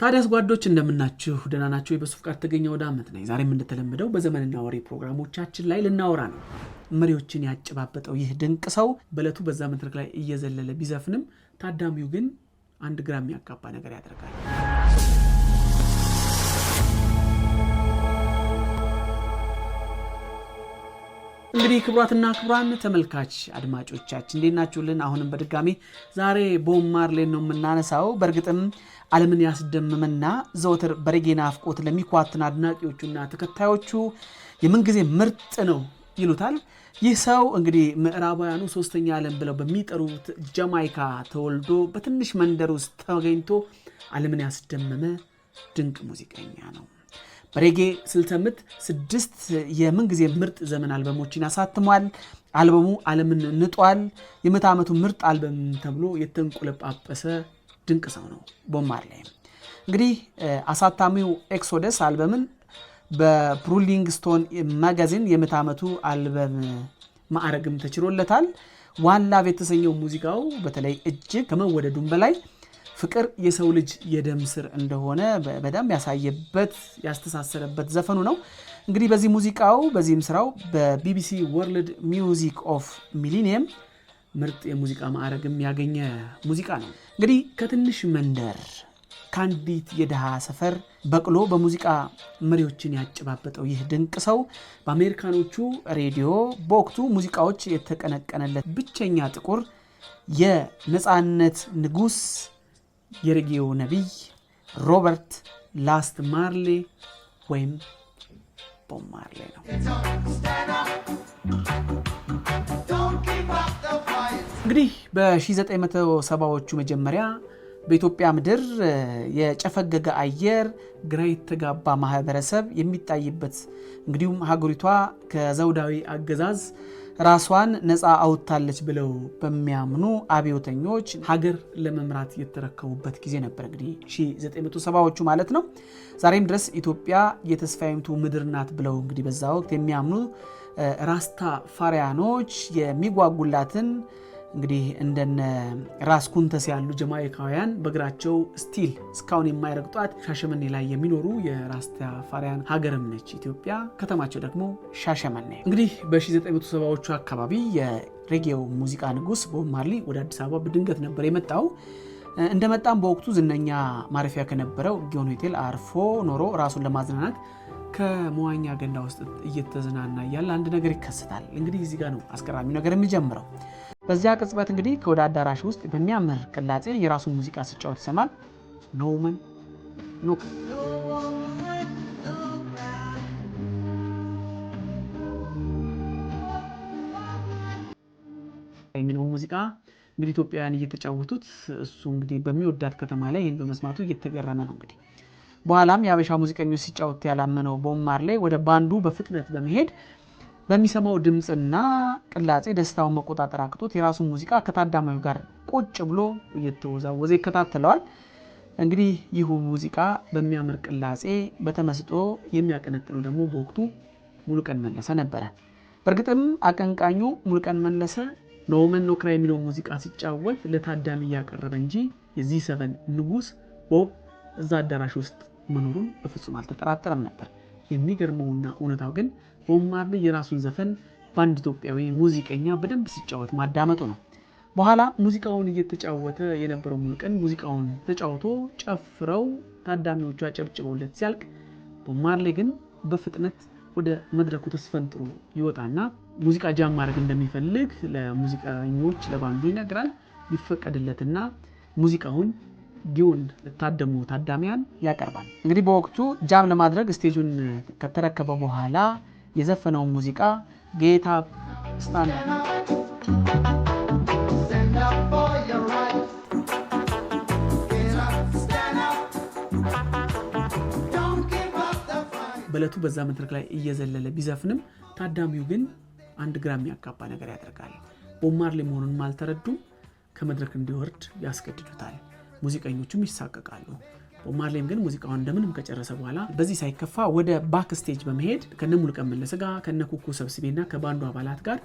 ታዲያስ ጓዶች እንደምናችሁ ደህና ናችሁ? የበሱ ፍቃድ ተገኘ ወደ አመት ነኝ። ዛሬም እንደተለመደው በዘመንና ወሬ ፕሮግራሞቻችን ላይ ልናወራ ነው። መሪዎችን ያጨባበጠው ይህ ድንቅ ሰው በእለቱ በዛ መድረክ ላይ እየዘለለ ቢዘፍንም ታዳሚው ግን አንድ ግራ የሚያጋባ ነገር ያደርጋል። እንግዲህ ክቡራትና ክቡራን ተመልካች አድማጮቻችን እንዴት ናችሁልን? አሁንም በድጋሚ ዛሬ ቦብ ማርሌን ነው የምናነሳው። በእርግጥም ዓለምን ያስደመመና ዘወትር በሬጌና አፍቆት ለሚኳትን አድናቂዎቹና ተከታዮቹ የምንጊዜ ምርጥ ነው ይሉታል። ይህ ሰው እንግዲህ ምዕራባውያኑ ሶስተኛ ዓለም ብለው በሚጠሩት ጃማይካ ተወልዶ በትንሽ መንደር ውስጥ ተገኝቶ ዓለምን ያስደመመ ድንቅ ሙዚቀኛ ነው። በሬጌ ስልተምት 6 የምንጊዜ ምርጥ ዘመን አልበሞችን አሳትሟል። አልበሙ ዓለምን ንጧል። የመቶ ዓመቱ ምርጥ አልበም ተብሎ የተንቆለጳጰሰ ድንቅ ሰው ነው ቦብ ማርሌ። እንግዲህ አሳታሚው ኤክሶደስ አልበምን በሮሊንግ ስቶን ማጋዚን የመቶ ዓመቱ አልበም ማዕረግም ተችሮለታል። ዋን ላቭ የተሰኘው ሙዚቃው በተለይ እጅግ ከመወደዱም በላይ ፍቅር የሰው ልጅ የደም ስር እንደሆነ በደም ያሳየበት ያስተሳሰረበት ዘፈኑ ነው። እንግዲህ በዚህ ሙዚቃው በዚህም ስራው በቢቢሲ ወርልድ ሚውዚክ ኦፍ ሚሊኒየም ምርጥ የሙዚቃ ማዕረግም ያገኘ ሙዚቃ ነው። እንግዲህ ከትንሽ መንደር ካንዲት የደሃ ሰፈር በቅሎ በሙዚቃ መሪዎችን ያጨባበጠው ይህ ድንቅ ሰው በአሜሪካኖቹ ሬዲዮ በወቅቱ ሙዚቃዎች የተቀነቀነለት ብቸኛ ጥቁር የነፃነት ንጉስ የሬጌው ነቢይ ሮበርት ላስት ማርሌ ወይም ቦብ ማርሌ ነው። እንግዲህ በ1970ዎቹ መጀመሪያ በኢትዮጵያ ምድር የጨፈገገ አየር ግራ የተጋባ ማህበረሰብ የሚታይበት እንግዲሁም ሀገሪቷ ከዘውዳዊ አገዛዝ ራሷን ነፃ አውጥታለች ብለው በሚያምኑ አብዮተኞች ሀገር ለመምራት የተረከቡበት ጊዜ ነበር። እንግዲህ 1970ዎቹ ማለት ነው። ዛሬም ድረስ ኢትዮጵያ የተስፋይቱ ምድር ናት ብለው እንግዲህ በዛ ወቅት የሚያምኑ ራስታ ፋሪያኖች የሚጓጉላትን እንግዲህ እንደነ ራስ ኩንተስ ያሉ ጀማይካውያን በእግራቸው ስቲል እስካሁን የማይረግጧት ሻሸመኔ ላይ የሚኖሩ የራስታ ፋሪያን ሀገርም ነች ኢትዮጵያ። ከተማቸው ደግሞ ሻሸመኔ። እንግዲህ በ1970ዎቹ አካባቢ የሬጌው ሙዚቃ ንጉስ ቦብ ማርሌ ወደ አዲስ አበባ በድንገት ነበር የመጣው። እንደመጣም በወቅቱ ዝነኛ ማረፊያ ከነበረው ጊዮን ሆቴል አርፎ ኖሮ ራሱን ለማዝናናት ከመዋኛ ገንዳ ውስጥ እየተዝናና ያለ አንድ ነገር ይከሰታል። እንግዲህ እዚህ ጋር ነው አስገራሚው ነገር የሚጀምረው። በዚያ ቅጽበት እንግዲህ ከወደ አዳራሽ ውስጥ በሚያምር ቅላጼ የራሱን ሙዚቃ ሲጫወት ይሰማል። ኖመን ኖክ የሚለው ሙዚቃ እንግዲህ ኢትዮጵያውያን እየተጫወቱት እሱ እንግዲህ በሚወዳት ከተማ ላይ ይህን በመስማቱ እየተገረመ ነው። እንግዲህ በኋላም የአበሻ ሙዚቀኞች ሲጫወት ያላመነው ቦብ ማርሌ ወደ ባንዱ በፍጥነት በመሄድ በሚሰማው ድምጽና ቅላጼ ደስታውን መቆጣጠር አቅቶት የራሱን ሙዚቃ ከታዳሚው ጋር ቁጭ ብሎ እየተወዛወዘ ይከታተለዋል። እንግዲህ ይህ ሙዚቃ በሚያምር ቅላጼ በተመስጦ የሚያቀነቅነው ደግሞ በወቅቱ ሙሉቀን መለሰ ነበረ። በእርግጥም አቀንቃኙ ሙሉቀን መለሰ ኖመን ኖክራ የሚለው ሙዚቃ ሲጫወት ለታዳሚ ያቀረበ እንጂ የዚህ ሰፈን ንጉስ ቦብ እዛ አዳራሽ ውስጥ መኖሩን በፍጹም አልተጠራጠረም ነበር። የሚገርመውና እውነታው ግን ቦብ ማርሌ የራሱን ዘፈን በአንድ ኢትዮጵያዊ ሙዚቀኛ በደንብ ሲጫወት ማዳመጡ ነው። በኋላ ሙዚቃውን እየተጫወተ የነበረው ሙሉቀን ሙዚቃውን ተጫውቶ ጨፍረው ታዳሚዎቹ አጨብጭበውለት ሲያልቅ ቦብ ማርሌ ግን በፍጥነት ወደ መድረኩ ተስፈንጥሮ ይወጣና ሙዚቃ ጃም ማድረግ እንደሚፈልግ ለሙዚቀኞች ለባንዱ ይነግራል። ይፈቀድለትና ሙዚቃውን ጊዮን ለታደሙ ታዳሚያን ያቀርባል። እንግዲህ በወቅቱ ጃም ለማድረግ ስቴጁን ከተረከበ በኋላ የዘፈነው ሙዚቃ ጌታ ስታንድ በእለቱ በዛ መድረክ ላይ እየዘለለ ቢዘፍንም ታዳሚው ግን አንድ ግራ የሚያጋባ ነገር ያደርጋል። ቦብ ማርሌ መሆኑን አልተረዱም። ከመድረክ እንዲወርድ ያስገድዱታል። ሙዚቀኞቹም ይሳቀቃሉ። ቦብ ማርሌም ግን ሙዚቃውን እንደምንም ከጨረሰ በኋላ በዚህ ሳይከፋ ወደ ባክ ስቴጅ በመሄድ ከነ ሙሉቀን መለሰ ጋር ከነ ኩኩ ሰብስቤና ከባንዱ አባላት ጋር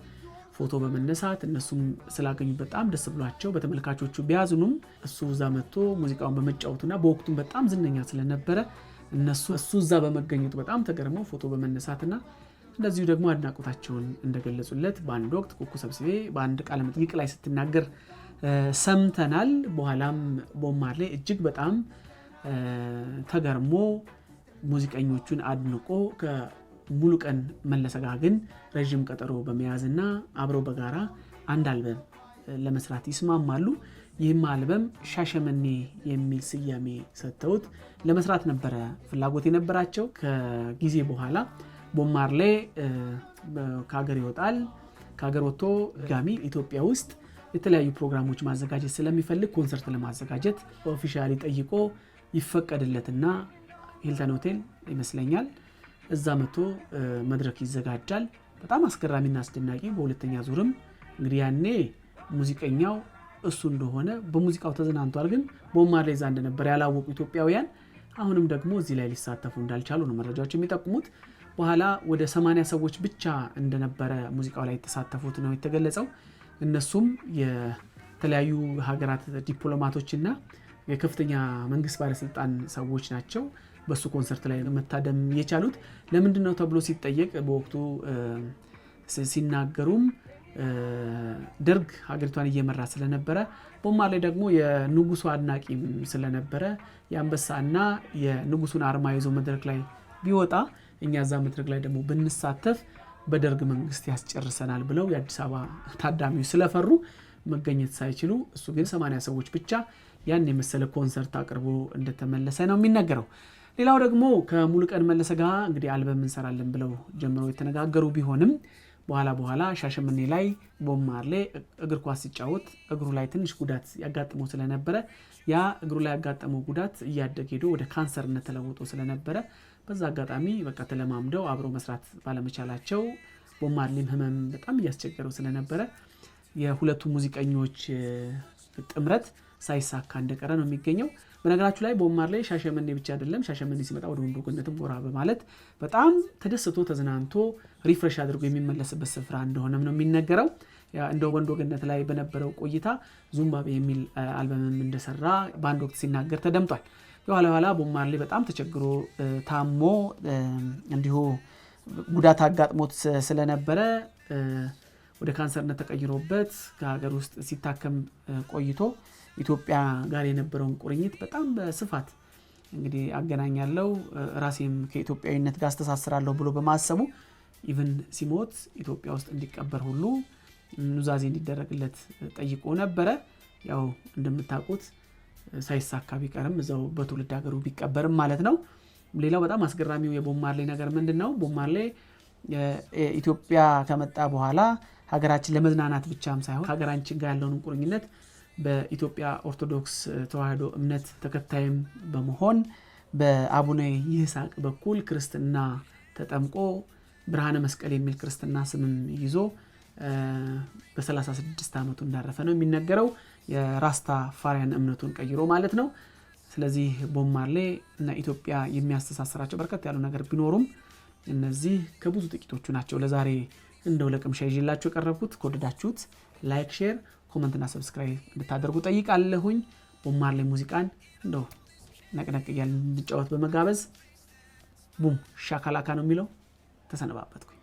ፎቶ በመነሳት እነሱም ስላገኙ በጣም ደስ ብሏቸው በተመልካቾቹ ቢያዝኑም እሱ እዛ መጥቶ ሙዚቃውን በመጫወቱና በወቅቱም በጣም ዝነኛ ስለነበረ እሱ እዛ በመገኘቱ በጣም ተገርመው ፎቶ በመነሳትና እንደዚሁ ደግሞ አድናቆታቸውን እንደገለጹለት በአንድ ወቅት ኩኩ ሰብስቤ በአንድ ቃለ መጠይቅ ላይ ስትናገር ሰምተናል። በኋላም ቦብ ማርሌ እጅግ በጣም ተገርሞ ሙዚቀኞቹን አድንቆ ከሙሉቀን መለሰ ጋር ግን ረጅም ቀጠሮ በመያዝና አብረው በጋራ አንድ አልበም ለመስራት ይስማማሉ። ይህም አልበም ሻሸመኔ የሚል ስያሜ ሰጥተውት ለመስራት ነበረ ፍላጎት የነበራቸው። ከጊዜ በኋላ ቦብ ማርሌ ከሀገር ይወጣል። ከሀገር ወጥቶ ጋሚ ኢትዮጵያ ውስጥ የተለያዩ ፕሮግራሞች ማዘጋጀት ስለሚፈልግ ኮንሰርት ለማዘጋጀት ኦፊሻሊ ጠይቆ ይፈቀድለትና ሂልተን ሆቴል ይመስለኛል እዛ መጥቶ መድረክ ይዘጋጃል። በጣም አስገራሚና አስደናቂ። በሁለተኛ ዙርም እንግዲህ ያኔ ሙዚቀኛው እሱ እንደሆነ በሙዚቃው ተዝናንቷል። ግን ቦብ ማርሌ እዛ እንደነበር ያላወቁ ኢትዮጵያውያን አሁንም ደግሞ እዚህ ላይ ሊሳተፉ እንዳልቻሉ ነው መረጃዎች የሚጠቁሙት። በኋላ ወደ 80 ሰዎች ብቻ እንደነበረ ሙዚቃው ላይ የተሳተፉት ነው የተገለጸው። እነሱም የተለያዩ ሀገራት ዲፕሎማቶችና የከፍተኛ መንግስት ባለስልጣን ሰዎች ናቸው። በሱ ኮንሰርት ላይ መታደም የቻሉት ለምንድነው ተብሎ ሲጠየቅ በወቅቱ ሲናገሩም ደርግ ሀገሪቷን እየመራ ስለነበረ ቦብ ማርሌ ደግሞ የንጉሱ አድናቂ ስለነበረ የአንበሳና የንጉሱን አርማ ይዞ መድረክ ላይ ቢወጣ እኛ እዛ መድረክ ላይ ደግሞ ብንሳተፍ በደርግ መንግስት ያስጨርሰናል ብለው የአዲስ አበባ ታዳሚው ስለፈሩ መገኘት ሳይችሉ እሱ ግን 80 ሰዎች ብቻ ያን የመሰለ ኮንሰርት አቅርቦ እንደተመለሰ ነው የሚነገረው። ሌላው ደግሞ ከሙሉቀን መለሰ ጋር እንግዲህ አልበም እንሰራለን ብለው ጀምረው የተነጋገሩ ቢሆንም በኋላ ሻሸመኔ ላይ ቦብ ማርሌ እግር ኳስ ሲጫወት እግሩ ላይ ትንሽ ጉዳት ያጋጥመው ስለነበረ ያ እግሩ ላይ ያጋጠመው ጉዳት እያደገ ሄዶ ወደ ካንሰርነት ተለውጦ ስለነበረ በዛ አጋጣሚ በቃ ተለማምደው አብረው መስራት ባለመቻላቸው ቦብ ማርሌም ህመም በጣም እያስቸገረው ስለነበረ የሁለቱ ሙዚቀኞች ጥምረት ሳይሳካ እንደቀረ ነው የሚገኘው። በነገራችሁ ላይ ቦብ ማርሌ ሻሸመኔ ብቻ አይደለም፣ ሻሸመኔ ሲመጣ ወደ ወንዶ ገነትም ጎራ በማለት በጣም ተደስቶ ተዝናንቶ ሪፍሬሽ አድርጎ የሚመለስበት ስፍራ እንደሆነም ነው የሚነገረው። እንደ ወንዶ ገነት ላይ በነበረው ቆይታ ዙምባቤ የሚል አልበምም እንደሰራ በአንድ ወቅት ሲናገር ተደምጧል። የኋላ ቦብ ማርሌ በጣም ተቸግሮ ታሞ እንዲሁ ጉዳት አጋጥሞት ስለነበረ ወደ ካንሰርነት ተቀይሮበት ከሀገር ውስጥ ሲታከም ቆይቶ ኢትዮጵያ ጋር የነበረውን ቁርኝት በጣም በስፋት እንግዲህ አገናኛለሁ ራሴም ከኢትዮጵያዊነት ጋር አስተሳስራለሁ ብሎ በማሰቡ ኢቭን ሲሞት ኢትዮጵያ ውስጥ እንዲቀበር ሁሉ ኑዛዜ እንዲደረግለት ጠይቆ ነበረ። ያው እንደምታውቁት ሳይሳካ ቢቀርም እዛው በትውልድ ሀገሩ ቢቀበርም ማለት ነው። ሌላው በጣም አስገራሚው የቦብ ማርሌ ነገር ምንድነው? ቦብ ማርሌ ኢትዮጵያ ከመጣ በኋላ ሀገራችን ለመዝናናት ብቻም ሳይሆን ሀገራችን ጋር ያለውን ቁርኝነት በኢትዮጵያ ኦርቶዶክስ ተዋህዶ እምነት ተከታይም በመሆን በአቡነ ይስሐቅ በኩል ክርስትና ተጠምቆ ብርሃነ መስቀል የሚል ክርስትና ስምም ይዞ በ36 ዓመቱ እንዳረፈ ነው የሚነገረው። የራስታ ፋሪያን እምነቱን ቀይሮ ማለት ነው። ስለዚህ ቦብ ማርሌ እና ኢትዮጵያ የሚያስተሳስራቸው በርከት ያሉ ነገር ቢኖሩም እነዚህ ከብዙ ጥቂቶቹ ናቸው። ለዛሬ እንደው ለቅምሻ ይዤላችሁ የቀረብኩት። ከወደዳችሁት ላይክ፣ ሼር፣ ኮሜንት እና ሰብስክራይብ እንድታደርጉ ጠይቃለሁኝ። ቦብ ማርሌ ሙዚቃን እንደው ነቅነቅ እያልን እንጫወት በመጋበዝ ቡም ሻካላካ ነው የሚለው። ተሰነባበትኩኝ።